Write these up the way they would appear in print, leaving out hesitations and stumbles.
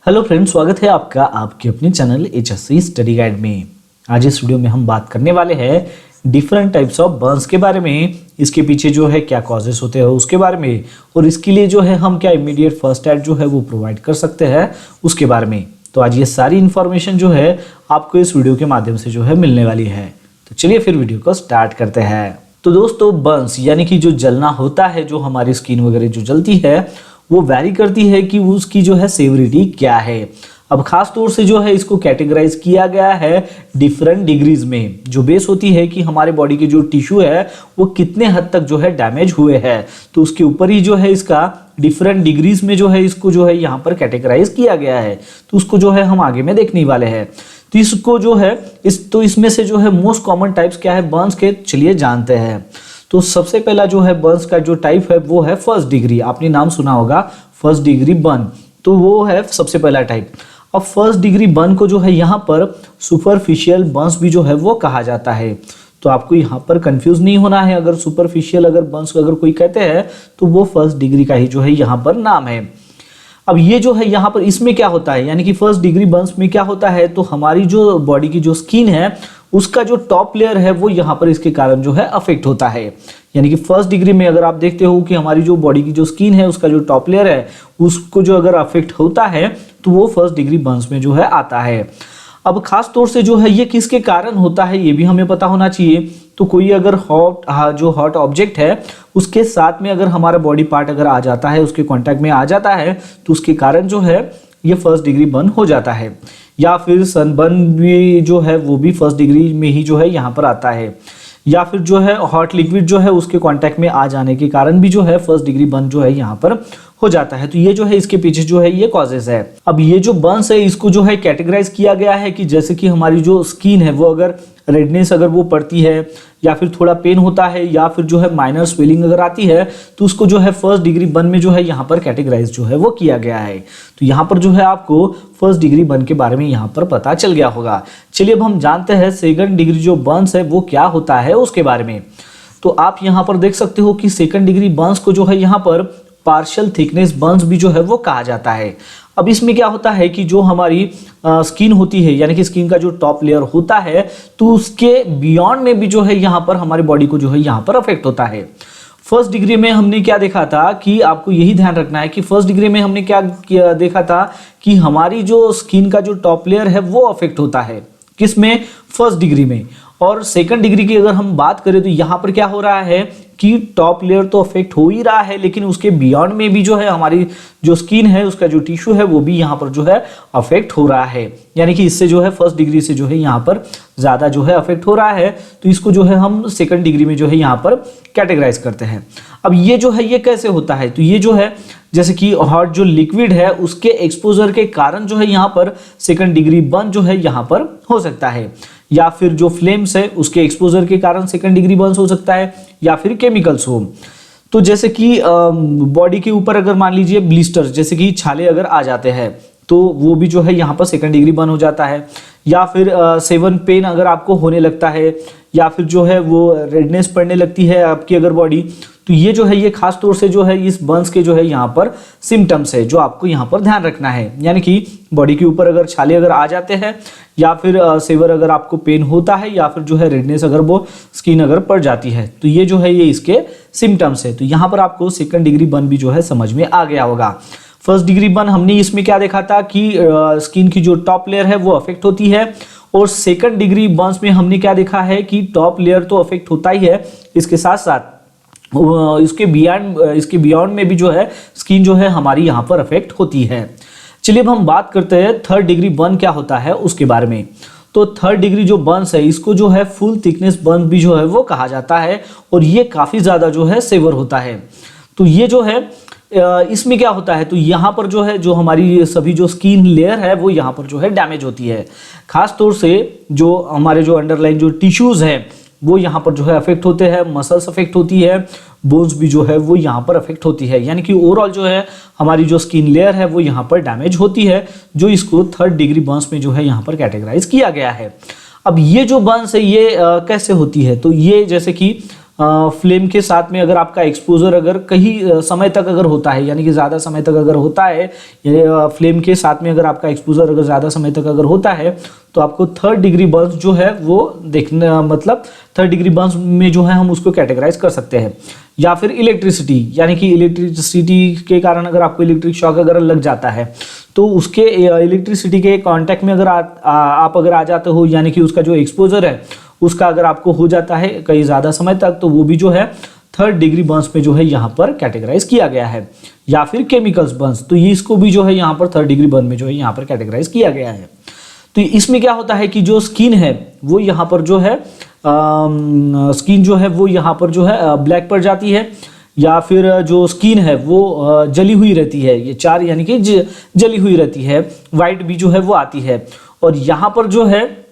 Hello friends, स्वागत है आपका आपके अपने चैनल HSC स्टडी गाइड में। आज इस वीडियो में हम बात करने वाले हैं डिफरेंट टाइप्स ऑफ बर्न्स के बारे में, इसके पीछे जो है क्या कॉजेस होते हैं उसके बारे में, और इसके लिए जो है हम क्या इमीडिएट फर्स्ट एड जो है वो प्रोवाइड कर सकते हैं उसके बारे में। तो आज ये सारी इन्फॉर्मेशन जो है आपको इस वीडियो के माध्यम से जो है मिलने वाली है। तो चलिए फिर वीडियो को स्टार्ट करते हैं। तो दोस्तों, बर्न्स यानी कि जो जलना होता है, जो हमारी स्किन वगैरह जो जलती है वो वैरी करती है कि उसकी जो है सेवरिटी क्या है। अब खास तौर से जो है इसको कैटेगराइज किया गया है डिफरेंट डिग्रीज में। जो बेस होती है कि हमारे बॉडी के जो टिश्यू है वो कितने हद तक जो है डैमेज हुए हैं, तो उसके ऊपर ही जो है इसका डिफरेंट डिग्रीज में जो है इसको जो है यहाँ पर कैटेगराइज किया गया है। तो उसको जो है हम आगे में देखने वाले हैं। तो इसको जो है इसमें से जो है मोस्ट कॉमन टाइप्स क्या है बर्न्स के, चलिए जानते हैं। तो सबसे पहला जो है बर्न्स का जो टाइप है वो है फर्स्ट डिग्री। आपने नाम सुना होगा फर्स्ट डिग्री बर्न, तो वो है सबसे पहला टाइप। अब फर्स्ट डिग्री बर्न को जो है यहाँ पर सुपरफिशियल बर्न्स भी जो है वो कहा जाता है। तो आपको यहाँ पर कंफ्यूज नहीं होना है। अगर सुपरफिशियल बर्न्स अगर कोई कहते हैं तो वो फर्स्ट डिग्री का ही जो है यहाँ पर नाम है। अब ये जो है यहाँ पर इसमें क्या होता है, यानी कि फर्स्ट डिग्री बर्न्स में क्या होता है, तो हमारी जो बॉडी की जो स्किन है उसका जो टॉप लेयर है वो यहाँ पर इसके कारण जो है अफेक्ट होता है। यानी कि फर्स्ट डिग्री में अगर आप देखते हो कि हमारी जो बॉडी की जो स्किन है उसका जो टॉप लेयर है उसको जो अगर अफेक्ट होता है तो वो फर्स्ट डिग्री बर्न्स में जो है आता है। अब खास तौर से जो है ये किसके कारण होता है ये भी हमें पता होना चाहिए। तो कोई अगर हॉट ऑब्जेक्ट है उसके साथ में अगर हमारा बॉडी पार्ट अगर आ जाता है, उसके कांटेक्ट में आ जाता है, तो उसके कारण जो है ये फर्स्ट डिग्री बर्न हो जाता है। या फिर सनबर्न भी जो है वो भी फर्स्ट डिग्री में ही जो है यहाँ पर आता है। या फिर जो है हॉट लिक्विड जो है उसके कांटेक्ट में आ जाने के कारण भी जो है फर्स्ट डिग्री बर्न जो है यहाँ पर हो जाता है। तो ये जो है इसके पीछे जो है ये कॉजेस है। अब ये जो बर्न्स है इसको जो है कैटेगराइज किया गया है कि जैसे कि हमारी जो स्किन है वो अगर रेडनेस अगर वो पड़ती है या फिर थोड़ा पेन होता है या फिर जो है माइनर स्वेलिंग अगर आती है तो उसको जो है फर्स्ट डिग्री बर्न में जो है यहाँ पर कैटेगराइज जो है वो किया गया है। तो यहाँ पर जो है आपको फर्स्ट डिग्री बर्न के बारे में यहाँ पर पता चल गया होगा। चलिए अब हम जानते हैं सेकंड डिग्री जो बर्न्स है वो क्या होता है उसके बारे में। तो आप यहाँ पर देख सकते हो कि सेकंड डिग्री बर्न्स को जो है यहाँ पर पार्शियल थिकनेस बर्न्स भी जो है वो कहा जाता है। अब इसमें क्या होता है कि जो हमारी स्किन होती है यानी कि स्किन का जो टॉप लेयर होता है तो उसके बियॉन्ड में भी जो है यहाँ पर हमारी बॉडी को जो है यहाँ पर अफेक्ट होता है। फर्स्ट डिग्री में हमने क्या देखा था कि आपको यही ध्यान रखना है कि फर्स्ट डिग्री में हमने क्या देखा था कि हमारी जो स्किन का जो टॉप लेयर है वो अफेक्ट होता है, किसमें, फर्स्ट डिग्री में। और सेकंड डिग्री की अगर हम बात करें तो यहाँ पर क्या हो रहा है कि टॉप लेयर तो अफेक्ट हो ही रहा है लेकिन उसके बियॉन्ड में भी जो है हमारी जो स्किन है उसका जो टिश्यू है वो भी यहाँ पर जो है अफेक्ट हो रहा है। यानी कि इससे जो है फर्स्ट डिग्री से जो है यहाँ पर ज़्यादा जो है अफेक्ट हो रहा है, तो इसको जो है हम सेकंड डिग्री में जो है यहाँ पर कैटेगराइज करते हैं। अब ये जो है ये कैसे होता है, तो ये जो है जैसे कि हॉट जो लिक्विड है उसके एक्सपोजर के कारण जो है यहाँ पर सेकंड डिग्री बर्न जो है यहाँ पर हो सकता है। या फिर जो फ्लेम्स है उसके एक्सपोजर के कारण सेकंड डिग्री बर्न्स हो सकता है, या फिर केमिकल्स हो। तो जैसे कि बॉडी के ऊपर अगर मान लीजिए ब्लिस्टर्स जैसे कि छाले अगर आ जाते हैं तो वो भी जो है यहाँ पर सेकंड डिग्री बर्न हो जाता है। या फिर सेवन पेन अगर आपको होने लगता है या फिर जो है वो रेडनेस पड़ने लगती है आपकी अगर बॉडी, तो ये जो है ये खास तौर से जो है इस बर्न्स के जो है यहाँ पर सिम्टम्स है जो आपको यहाँ पर ध्यान रखना है। यानी कि बॉडी के ऊपर अगर छाले अगर आ जाते हैं या फिर सेवर अगर आपको पेन होता है या फिर जो है रेडनेस अगर वो स्किन अगर पड़ जाती है तो ये जो है ये इसके सिम्टम्स है। तो यहाँ पर आपको सेकंड डिग्री बर्न भी जो है समझ में आ गया होगा। फर्स्ट डिग्री बर्न हमने इसमें क्या देखा था कि स्किन की जो टॉप लेयर है वो अफेक्ट होती है, और सेकंड डिग्री बर्न्स में हमने क्या देखा है कि टॉप लेयर तो अफेक्ट होता ही है, इसके साथ साथ इसके बियॉन्ड में भी जो है स्किन जो है हमारी यहाँ पर अफेक्ट होती है। चलिए अब हम बात करते हैं थर्ड डिग्री बर्न क्या होता है उसके बारे में। तो थर्ड डिग्री जो बर्न्स है इसको जो है फुल थिकनेस बर्न भी जो है वो कहा जाता है, और ये काफ़ी ज़्यादा जो है सेवर होता है। तो ये जो है इसमें क्या होता है, तो यहाँ पर जो है जो हमारी सभी जो स्किन लेयर है वो यहाँ पर जो है डैमेज होती है। खास तौर से जो हमारे जो अंडरलाइन जो टिश्यूज़ हैं वो यहाँ पर जो है अफेक्ट होते हैं, मसल्स अफेक्ट होती है, बोन्स भी जो है वो यहाँ पर अफेक्ट होती है। यानी कि ओवरऑल जो है हमारी जो स्किन लेयर है वो यहाँ पर डैमेज होती है, जो इसको थर्ड डिग्री बर्न्स में जो है यहाँ पर कैटेगराइज किया गया है। अब ये जो बर्न्स है ये कैसे होती है, तो ये जैसे कि फ्लेम के साथ में अगर आपका एक्सपोजर अगर कहीं समय तक अगर होता है, यानी कि ज़्यादा समय तक अगर होता है, फ्लेम के साथ में अगर आपका एक्सपोजर अगर ज़्यादा समय तक अगर होता है, तो आपको थर्ड डिग्री बर्न्स जो है वो देखना, मतलब थर्ड डिग्री बर्न्स में जो है हम उसको कैटेगराइज कर सकते हैं। या फिर इलेक्ट्रिसिटी, यानी कि इलेक्ट्रिसिटी के कारण अगर आपको इलेक्ट्रिक शॉक अगर लग जाता है, तो उसके इलेक्ट्रिसिटी के कांटेक्ट में अगर आप अगर आ जाते हो, यानी कि उसका जो एक्सपोजर है उसका अगर आपको हो जाता है कई ज़्यादा समय तक, तो वो भी जो है थर्ड डिग्री बर्न्स में जो है यहाँ पर कैटेगराइज किया गया है। या फिर केमिकल्स बर्न्स, तो ये इसको भी जो है यहाँ पर थर्ड डिग्री बर्न में जो है यहाँ पर कैटेगराइज किया गया है। तो इसमें क्या होता है कि जो स्किन है वो यहाँ पर जो है स्किन जो है वो यहाँ पर जो है ब्लैक पड़ जाती है, या फिर जो स्किन है वो जली हुई रहती है, ये चार यानी कि जली हुई रहती है, वाइट भी जो है वो आती है। और यहाँ पर जो है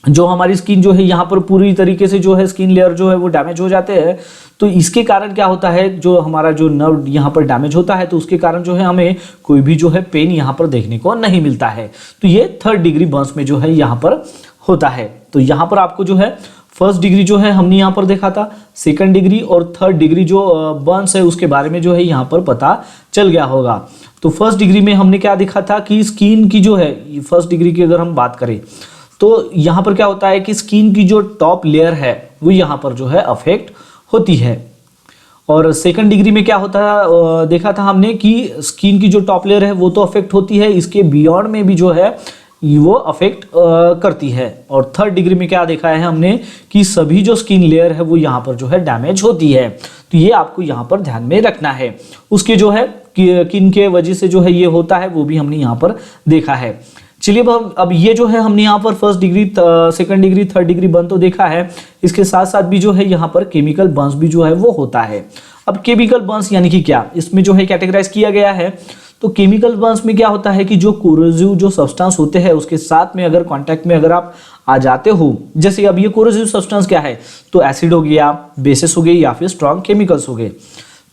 जो हमारी स्किन जो है यहाँ पर पूरी तरीके से जो है स्किन लेयर जो है वो डैमेज हो जाते हैं। तो इसके कारण क्या होता है, जो हमारा जो नर्व यहाँ पर डैमेज होता है, तो उसके कारण जो है हमें कोई भी जो है पेन यहाँ पर देखने को नहीं मिलता है। तो ये थर्ड डिग्री बर्न्स में जो है यहाँ पर होता है। तो यहाँ पर आपको जो है फर्स्ट डिग्री जो है हमने यहाँ पर देखा था, सेकंड डिग्री और थर्ड डिग्री जो बर्न्स है उसके बारे में जो है यहाँ पर पता चल गया होगा। तो फर्स्ट डिग्री में हमने क्या देखा था कि स्किन की जो है, फर्स्ट डिग्री की अगर हम बात करें तो यहाँ पर क्या होता है कि स्किन की जो टॉप लेयर है वो यहाँ पर जो है अफेक्ट होती है। और सेकंड डिग्री में क्या होता है, देखा था हमने कि स्किन की जो टॉप लेयर है वो तो अफेक्ट होती है, इसके बियॉन्ड में भी जो है वो अफेक्ट करती है। और थर्ड डिग्री में क्या देखा है हमने कि सभी जो स्किन लेयर है वो यहाँ पर जो है डैमेज होती है। तो ये आपको यहाँ पर ध्यान में रखना है। उसके जो है किन के वजह से जो है ये होता है वो भी हमने यहाँ पर देखा है। चलिए अब ये जो है हमने यहाँ पर first degree, second degree, third degree burn तो देखा है, इसके साथ साथ भी जो है यहाँ पर केमिकल बर्न्स भी जो है वो होता है। अब केमिकल बर्न्स यानी कि क्या, इसमें जो है कैटेगराइज किया गया है। तो केमिकल बर्न्स में क्या होता है कि जो कोरोसिव जो सब्सटेंस होते हैं उसके साथ में अगर कांटेक्ट में अगर आप आ जाते हो, जैसे अब ये कोरोसिव सब्सटेंस क्या है, तो एसिड हो गया, बेसिस हो गई, या फिर स्ट्रॉन्ग केमिकल्स हो गए,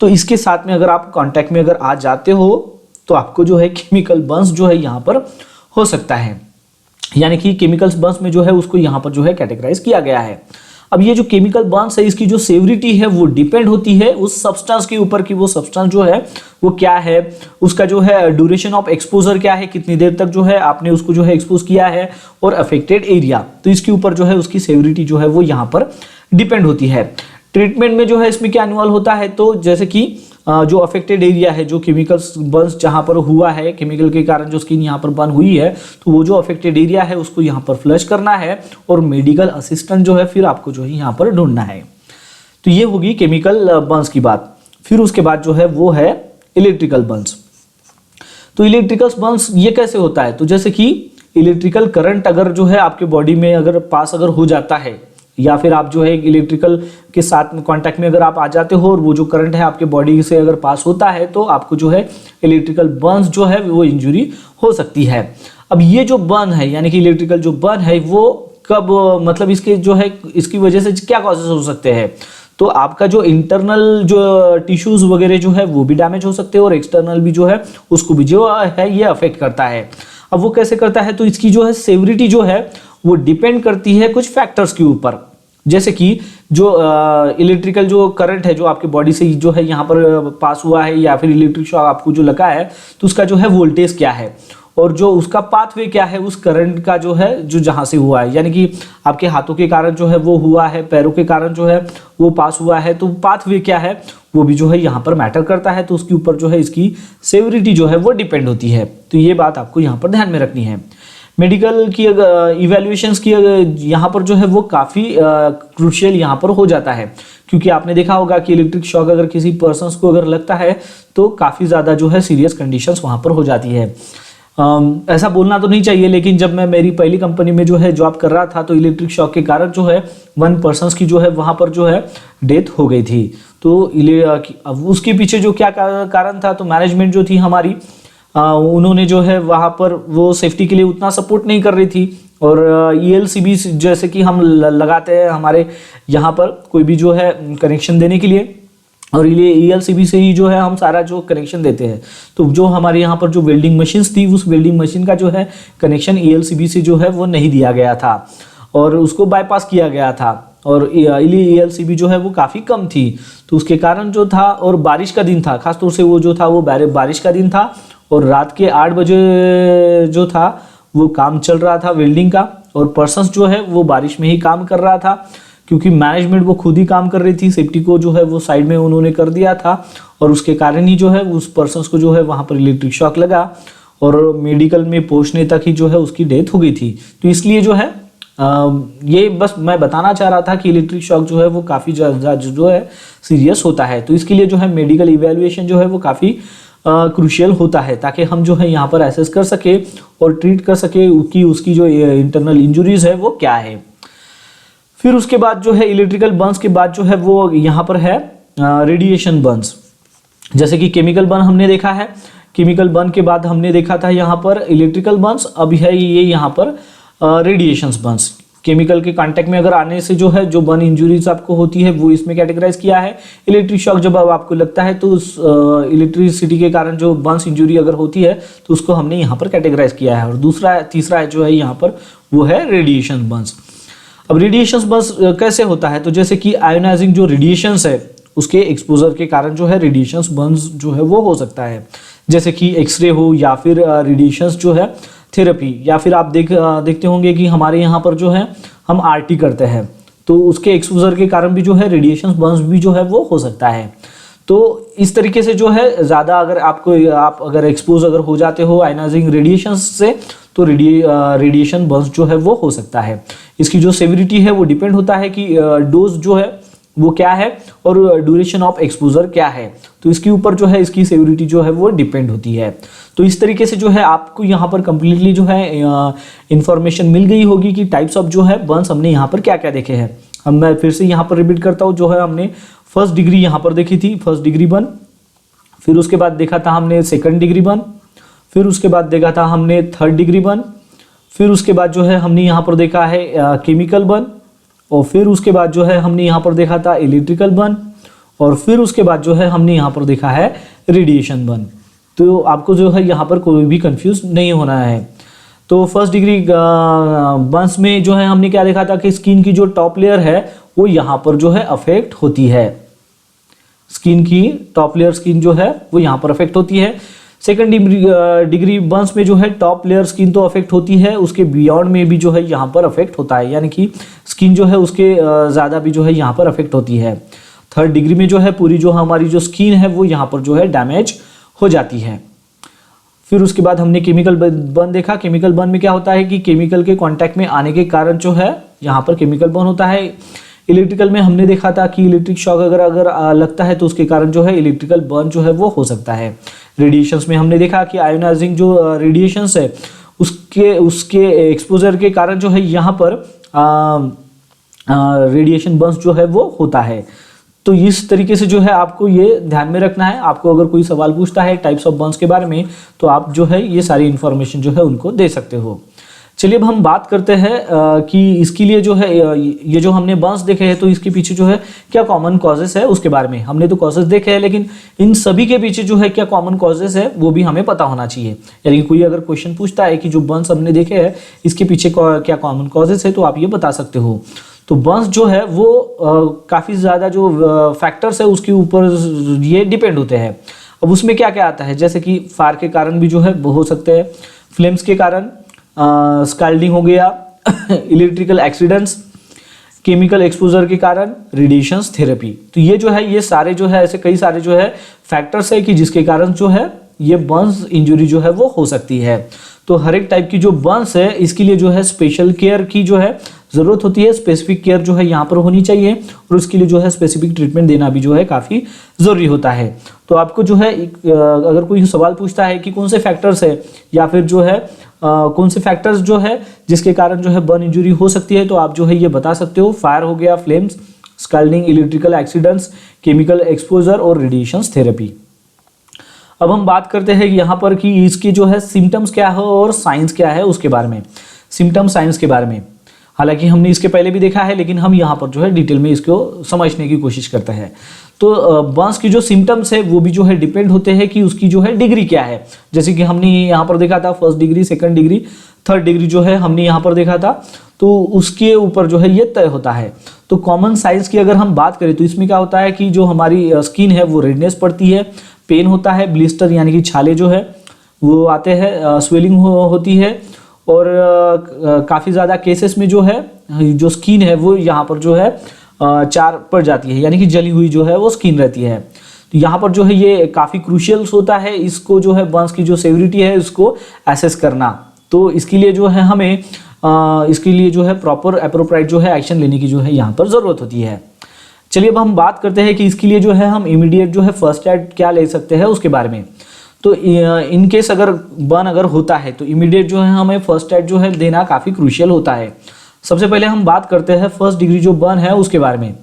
तो इसके साथ में अगर आप कांटेक्ट में अगर आ जाते हो तो आपको जो है केमिकल बर्न्स जो है यहाँ पर हो सकता है। यानी कि केमिकल्स बर्न्स में जो है उसको यहाँ पर जो है कैटेगराइज किया गया है। अब ये जो केमिकल बर्न्स है इसकी जो सेवरिटी है वो डिपेंड होती है उस सब्सटेंस के ऊपर कि वो सब्सटेंस जो है वो क्या है, उसका जो है ड्यूरेशन ऑफ एक्सपोजर क्या है, कितनी देर तक जो है आपने उसको जो है एक्सपोज किया है, और अफेक्टेड एरिया, तो इसके ऊपर जो है उसकी सेवरिटी जो है वो यहाँ पर डिपेंड होती है। ट्रीटमेंट में जो है इसमें क्या इन्वॉल्व होता है, तो जैसे कि जो अफेक्टेड एरिया है, जो केमिकल्स बर्न्स जहाँ पर हुआ है, केमिकल के कारण जो स्किन यहाँ पर बर्न हुई है, तो वो जो अफेक्टेड एरिया है उसको यहाँ पर फ्लश करना है, और मेडिकल असिस्टेंट जो है फिर आपको जो है यहाँ पर ढूंढना है। तो ये होगी केमिकल बर्न्स की बात। फिर उसके बाद जो है वो है इलेक्ट्रिकल बर्न्स। तो इलेक्ट्रिकल बर्न्स ये कैसे होता है, तो जैसे कि इलेक्ट्रिकल करंट अगर जो है आपके बॉडी में अगर पास अगर हो जाता है, या फिर आप जो है इलेक्ट्रिकल के साथ में कांटेक्ट में अगर आप आ जाते हो और वो जो करंट है आपके बॉडी से अगर पास होता है, तो आपको जो है इलेक्ट्रिकल बर्न्स जो है वो इंजरी हो सकती है। अब ये जो बर्न है यानी कि इलेक्ट्रिकल जो बर्न है वो कब, मतलब इसके जो है इसकी वजह से क्या कॉजेस हो सकते हैं, तो आपका जो इंटरनल जो टिश्यूज वगैरह जो है वो भी डैमेज हो सकते हैं, और एक्सटर्नल भी जो है उसको भी जो है ये अफेक्ट करता है। अब वो कैसे करता है, तो इसकी जो है सेवरिटी जो है वो डिपेंड करती है कुछ फैक्टर्स के ऊपर, जैसे कि जो इलेक्ट्रिकल जो करंट है जो आपके बॉडी से जो है यहाँ पर पास हुआ है, या फिर इलेक्ट्रिक शॉक आपको जो लगा है, तो उसका जो है वोल्टेज क्या है, और जो उसका पाथवे क्या है उस करंट का जो है जो जहाँ से हुआ है, यानी कि आपके हाथों के कारण जो है वो हुआ है, पैरों के कारण जो है वो पास हुआ है, तो पाथवे क्या है वो भी जो है यहाँ पर मैटर करता है। तो उसके ऊपर जो है इसकी सेवरिटी जो है वो डिपेंड होती है। तो ये बात आपको यहाँ पर ध्यान में रखनी है। मेडिकल की इवैल्यूएशंस की यहाँ पर जो है वो काफ़ी क्रूशियल यहाँ पर हो जाता है, क्योंकि आपने देखा होगा कि इलेक्ट्रिक शॉक अगर किसी पर्सन को अगर लगता है तो काफ़ी ज़्यादा जो है सीरियस कंडीशंस वहाँ पर हो जाती है। ऐसा बोलना तो नहीं चाहिए, लेकिन जब मैं मेरी पहली कंपनी में जो है जॉब कर रहा था, तो इलेक्ट्रिक शॉक के कारण जो है 1 पर्सन की जो है वहाँ पर जो है डेथ हो गई थी। तो उसके पीछे जो क्या कारण था, तो मैनेजमेंट जो थी हमारी, उन्होंने जो है वहाँ पर वो सेफ्टी के लिए उतना सपोर्ट नहीं कर रही थी, और ELCB जैसे कि हम लगाते हैं हमारे यहाँ पर कोई भी जो है कनेक्शन देने के लिए, और ये ELCB से ही जो है हम सारा जो कनेक्शन देते हैं। तो जो हमारे यहाँ पर जो वेल्डिंग मशीन्स थी, उस वेल्डिंग मशीन का जो है कनेक्शन ELCB से जो है वो नहीं दिया गया था, और उसको बाईपास किया गया था। और ELCB जो है वो काफ़ी कम थी, तो उसके कारण जो था, और बारिश का दिन था, खासतौर से वो जो था वो बारिश का दिन था, और रात के 8 बजे जो था वो काम चल रहा था वेल्डिंग का, और पर्सन्स जो है वो बारिश में ही काम कर रहा था, क्योंकि मैनेजमेंट वो खुद ही काम कर रही थी, सेफ्टी को जो है वो साइड में उन्होंने कर दिया था, और उसके कारण ही जो है उस पर्सन्स को जो है वहाँ पर इलेक्ट्रिक शॉक लगा और मेडिकल में पहुँचने तक ही जो है उसकी डेथ हो गई थी। तो इसलिए जो है ये बस मैं बताना चाह रहा था कि इलेक्ट्रिक शॉक जो है वो काफ़ी ज़्यादा जो है सीरियस होता है, तो इसके लिए जो है मेडिकल इवैल्यूएशन जो है वो काफ़ी क्रूशियल होता है, ताकि हम जो है यहाँ पर एसेस कर सके और ट्रीट कर सके कि उसकी जो इंटरनल इंजुरीज है वो क्या है। फिर उसके बाद जो है इलेक्ट्रिकल बर्न्स के बाद जो है वो यहाँ पर है रेडिएशन बर्न्स। जैसे कि केमिकल बर्न हमने देखा है, केमिकल बर्न के बाद हमने देखा था यहाँ पर इलेक्ट्रिकल बर्न्स, अब है ये यहाँ पर रेडिएशंस बर्न्स। केमिकल के कांटेक्ट में अगर आने से जो है जो बर्न इंजुरीज आपको होती है वो इसमें कैटेगराइज किया है। इलेक्ट्रिक शॉक जब अब आपको लगता है तो उस इलेक्ट्रिसिटी के कारण जो बर्न्स इंजुरी अगर होती है तो उसको हमने यहाँ पर कैटेगराइज किया है। और तीसरा जो है यहाँ पर वो है रेडिएशन बर्न्स। अब रेडिएशन बर्न्स कैसे होता है, तो जैसे कि आयोनाइजिंग जो रेडिएशंस है उसके एक्सपोजर के कारण जो है रेडिएशंस बर्न्स जो है वो हो सकता है, जैसे कि एक्सरे हो या फिर रेडिएशंस जो है थेरेपी, या फिर आप देखते होंगे कि हमारे यहाँ पर जो है हम आरटी करते हैं तो उसके एक्सपोजर के कारण भी जो है रेडिएशन बर्न्स भी जो है वो हो सकता है। तो इस तरीके से जो है ज़्यादा अगर आप अगर एक्सपोज अगर हो जाते हो आयनाइजिंग रेडिएशन से तो रेडिएशन बर्न्स जो है वो हो सकता है। इसकी जो सेविरिटी है वो डिपेंड होता है कि डोज जो है वो क्या है और ड्यूरेशन ऑफ एक्सपोजर क्या है, तो इसके ऊपर जो है इसकी सेविरिटी जो है वो डिपेंड होती है। तो इस तरीके से जो है आपको यहाँ पर कंप्लीटली जो है इंफॉर्मेशन मिल गई होगी कि टाइप्स ऑफ जो है बर्न्स हमने यहाँ पर क्या क्या देखे हैं। अब मैं फिर से यहाँ पर रिपीट करता हूँ, जो है हमने फर्स्ट डिग्री यहाँ पर देखी थी, फर्स्ट डिग्री बर्न, फिर उसके बाद देखा था हमने सेकंड डिग्री बर्न, फिर उसके बाद देखा था हमने थर्ड डिग्री बर्न, फिर उसके बाद जो है हमने यहाँ पर देखा है केमिकल बर्न, और फिर उसके बाद जो है हमने यहाँ पर देखा था इलेक्ट्रिकल बर्न, और फिर उसके बाद जो है हमने यहाँ पर देखा है रेडिएशन बर्न। तो आपको जो है यहाँ पर कोई भी कंफ्यूज नहीं होना है। तो फर्स्ट डिग्री बर्न्स में जो है हमने क्या देखा था कि स्किन की जो टॉप लेयर है वो यहाँ पर जो है अफेक्ट होती है, स्किन की टॉप लेयर स्किन जो है वो यहाँ पर अफेक्ट होती है। सेकंड डिग्री बर्न्स में जो है टॉप लेयर स्किन तो अफेक्ट होती है, उसके बियॉन्ड में भी जो है यहाँ पर अफेक्ट होता है, यानी कि स्किन जो है उसके ज़्यादा भी जो है यहाँ पर अफेक्ट होती है। थर्ड डिग्री में जो है पूरी जो हमारी जो स्किन है वो यहाँ पर जो है डैमेज हो जाती है। फिर उसके बाद हमने केमिकल बर्न देखा। केमिकल बर्न में क्या होता है कि केमिकल के कांटेक्ट में आने के कारण जो है यहाँ पर केमिकल बर्न होता है। इलेक्ट्रिकल में हमने देखा था कि इलेक्ट्रिक शॉक अगर लगता है तो उसके कारण जो है इलेक्ट्रिकल बर्न जो है वो हो सकता है। रेडिएशंस में हमने देखा कि आयोनाइजिंग जो रेडिएशंस है उसके एक्सपोजर के कारण जो है यहाँ पर रेडिएशन बर्न्स जो है वो होता है। तो इस तरीके से जो है आपको ये ध्यान में रखना है। आपको अगर कोई सवाल पूछता है टाइप्स ऑफ बर्न्स के बारे में तो आप जो है ये सारी इन्फॉर्मेशन जो है उनको दे सकते हो। चलिए अब हम बात करते हैं कि इसके लिए जो है ये जो हमने बर्न्स देखे हैं तो इसके पीछे जो है क्या कॉमन कॉजेस है उसके बारे में। हमने तो कॉजेस देखे हैं लेकिन इन सभी के पीछे जो है क्या कॉमन कॉजेस है वो भी हमें पता होना चाहिए। यानी कि कोई अगर क्वेश्चन पूछता है कि जो बर्न्स हमने देखे हैं इसके पीछे क्या कॉमन कॉजेस है तो आप ये बता सकते हो। तो बर्न्स जो है वो काफ़ी ज़्यादा जो फैक्टर्स है उसके ऊपर ये डिपेंड होते हैं। अब उसमें क्या क्या आता है, जैसे कि फायर के कारण भी जो है वो हो सकते हैं, फ्लेम्स के कारण, स्काल्डिंग हो गया, इलेक्ट्रिकल एक्सीडेंट्स, केमिकल एक्सपोजर के कारण, रेडिएशंस थेरेपी। तो ये जो है ये सारे जो है ऐसे कई सारे जो है फैक्टर्स है कि जिसके कारण जो है ये बर्न्स इंजरी जो है वो हो सकती है। तो हर एक टाइप की जो बर्न्स है इसके लिए जो है स्पेशल केयर की जो है ज़रूरत होती है, स्पेसिफिक केयर जो है यहाँ पर होनी चाहिए और उसके लिए जो है स्पेसिफिक ट्रीटमेंट देना भी जो है काफ़ी ज़रूरी होता है। तो आपको जो है अगर कोई सवाल पूछता है कि कौन से फैक्टर्स है या फिर जो है कौन से फैक्टर्स जो है जिसके कारण जो है बर्न इंजरी हो सकती है तो आप जो है ये बता सकते हो। फायर हो गया, flames, scalding, electrical accidents, chemical exposure और रेडिएशंस थेरेपी। अब हम बात करते हैं यहाँ पर कि इसके जो है सिम्टम्स क्या है और साइंस क्या है उसके बारे में, सिम्टम साइंस के बारे में। हालांकि हमने इसके पहले भी देखा है लेकिन हम यहाँ पर जो है डिटेल में इसको समझने की कोशिश करते हैं। तो बर्न्स की जो सिम्टम्स है वो भी जो है डिपेंड होते हैं कि उसकी जो है डिग्री क्या है। जैसे कि हमने यहाँ पर देखा था first degree, second degree, third degree जो है हमने यहाँ पर देखा था। तो उसके ऊपर जो है ये तय होता है। तो कॉमन साइंस की अगर हम बात करें तो इसमें क्या होता है कि जो हमारी स्किन है वो रेडनेस पड़ती है, पेन होता है, ब्लिस्टर यानी कि छाले जो है वो आते हैं, स्वेलिंग होती है, और काफ़ी ज़्यादा केसेस में जो है जो स्किन है वो यहाँ पर जो है चार पड़ जाती है, यानी कि जली हुई जो है वो स्किन रहती है। तो यहाँ पर जो है ये काफ़ी क्रूशियल होता है, इसको जो है बर्न्स की जो सेवरिटी है इसको एसेस करना। तो इसके लिए जो है हमें इसके लिए जो है प्रॉपर एप्रोप्रिएट जो है एक्शन लेने की जो है यहाँ पर ज़रूरत होती है। चलिए अब हम बात करते हैं कि इसके लिए जो है हम इमीडिएट जो है फर्स्ट एड क्या ले सकते हैं उसके बारे में। तो इन केस अगर बर्न अगर होता है तो इमीडिएट जो है हमें फर्स्ट एड जो है देना काफ़ी क्रूशियल होता है। सबसे पहले हम बात करते हैं फर्स्ट डिग्री जो बर्न है उसके बारे में।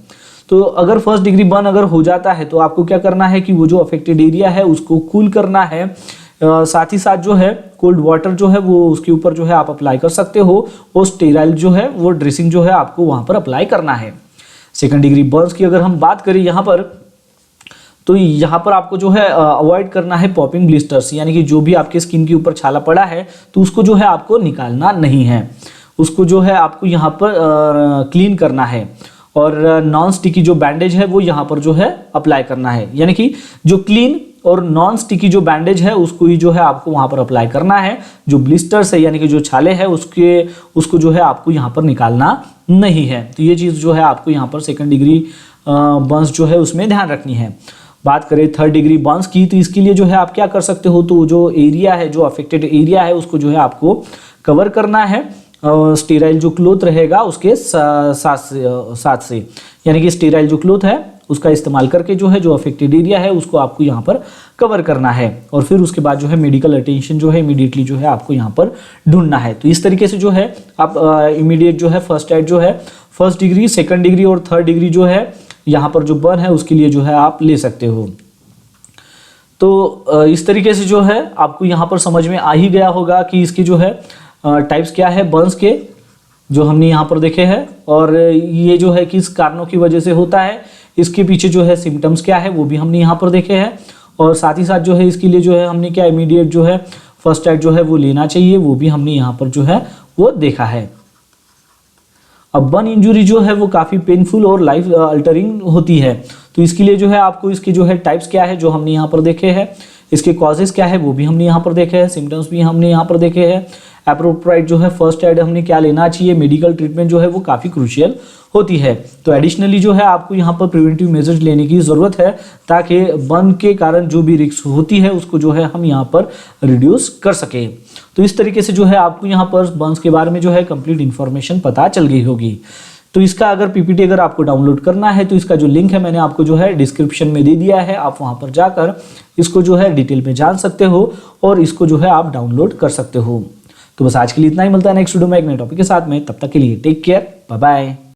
तो अगर फर्स्ट डिग्री बर्न अगर हो जाता है तो आपको क्या करना है कि वो जो अफेक्टेड एरिया है उसको कूल करना है, साथ ही साथ जो है कोल्ड वाटर जो है वो उसके ऊपर जो है आप अप्लाई कर सकते हो, और स्टेराइल जो है वो ड्रेसिंग जो है आपको वहाँ पर अप्लाई करना है। सेकंड डिग्री बर्न्स की अगर हम बात करें यहाँ पर, तो यहाँ पर आपको जो है अवॉइड करना है पॉपिंग ब्लिस्टर्स, यानी कि जो भी आपके स्किन के ऊपर छाला पड़ा है तो उसको जो है आपको निकालना नहीं है, उसको जो है आपको यहाँ पर क्लीन करना है, और नॉन स्टिकी जो बैंडेज है वो यहाँ पर जो है अप्लाई करना है, यानी कि जो क्लीन और नॉन स्टिकी जो बैंडेज है उसको ही जो है आपको वहाँ पर अप्लाई करना है। जो ब्लिस्टर्स है यानी कि जो छाले है उसको जो है आपको यहाँ पर निकालना नहीं है। तो ये चीज़ जो है आपको यहाँ पर सेकंड डिग्री बर्न्स जो है उसमें ध्यान रखनी है। बात करें थर्ड डिग्री बर्न्स की, तो इसके लिए जो है आप क्या कर सकते हो, तो जो एरिया है जो अफेक्टेड एरिया है उसको जो है आपको कवर करना है, स्टेराइल जो क्लोथ रहेगा उसके साथ से, यानी कि स्टेराइल जो क्लोथ है उसका इस्तेमाल करके जो है जो अफेक्टेड एरिया है उसको आपको यहाँ पर कवर करना है, और फिर उसके बाद जो है मेडिकल अटेंशन जो है इमीडिएटली जो है आपको यहाँ पर ढूंढना है। तो इस तरीके से जो है आप इमीडिएट जो है फर्स्ट एड जो है फर्स्ट डिग्री, सेकंड डिग्री और थर्ड डिग्री जो है यहाँ पर जो बर्न है उसके लिए जो है आप ले सकते हो। तो इस तरीके से जो है आपको यहाँ पर समझ में आ ही गया होगा कि इसकी जो है टाइप्स क्या है बर्न्स के, जो हमने यहाँ पर देखे हैं, और ये जो है किस कारणों की वजह से होता है, इसके पीछे जो है सिम्टम्स क्या है वो भी हमने यहाँ पर देखे हैं, और साथ ही साथ जो है इसके लिए जो है हमने क्या इमीडिएट जो है फर्स्ट एड जो है वो लेना चाहिए वो भी हमने यहाँ पर जो है वो देखा है। अब बर्न इंजुरी जो है वो काफ़ी पेनफुल और लाइफ अल्टरिंग होती है, तो इसके लिए जो है आपको इसके जो है टाइप्स क्या है जो हमने यहाँ पर देखे हैं, इसके कॉजेस क्या है वो भी हमने यहाँ पर देखे हैं, सिम्टम्स भी हमने यहाँ पर देखे हैं, एप्रोप्रिएट जो है फर्स्ट एड हमने क्या लेना चाहिए, मेडिकल ट्रीटमेंट जो है वो काफ़ी क्रूशियल होती है। तो एडिशनली जो है आपको यहाँ पर प्रिवेंटिव मेजर्स लेने की ज़रूरत है, ताकि बर्न के कारण जो भी रिस्क होती है उसको जो है हम यहाँ पर रिड्यूस कर सकें। तो इस तरीके से जो है आपको यहाँ पर बर्न्स के बारे में जो है कंप्लीट इन्फॉर्मेशन पता चल गई होगी। तो इसका अगर पीपीटी अगर आपको डाउनलोड करना है तो इसका जो लिंक है मैंने आपको जो है डिस्क्रिप्शन में दे दिया है, आप वहाँ पर जाकर इसको जो है डिटेल में जान सकते हो और इसको जो है आप डाउनलोड कर सकते हो। तो बस आज के लिए इतना ही, मिलता है नेक्स्ट वीडियो में एक नए टॉपिक के साथ में, तब तक के लिए टेक केयर, बाय बाय।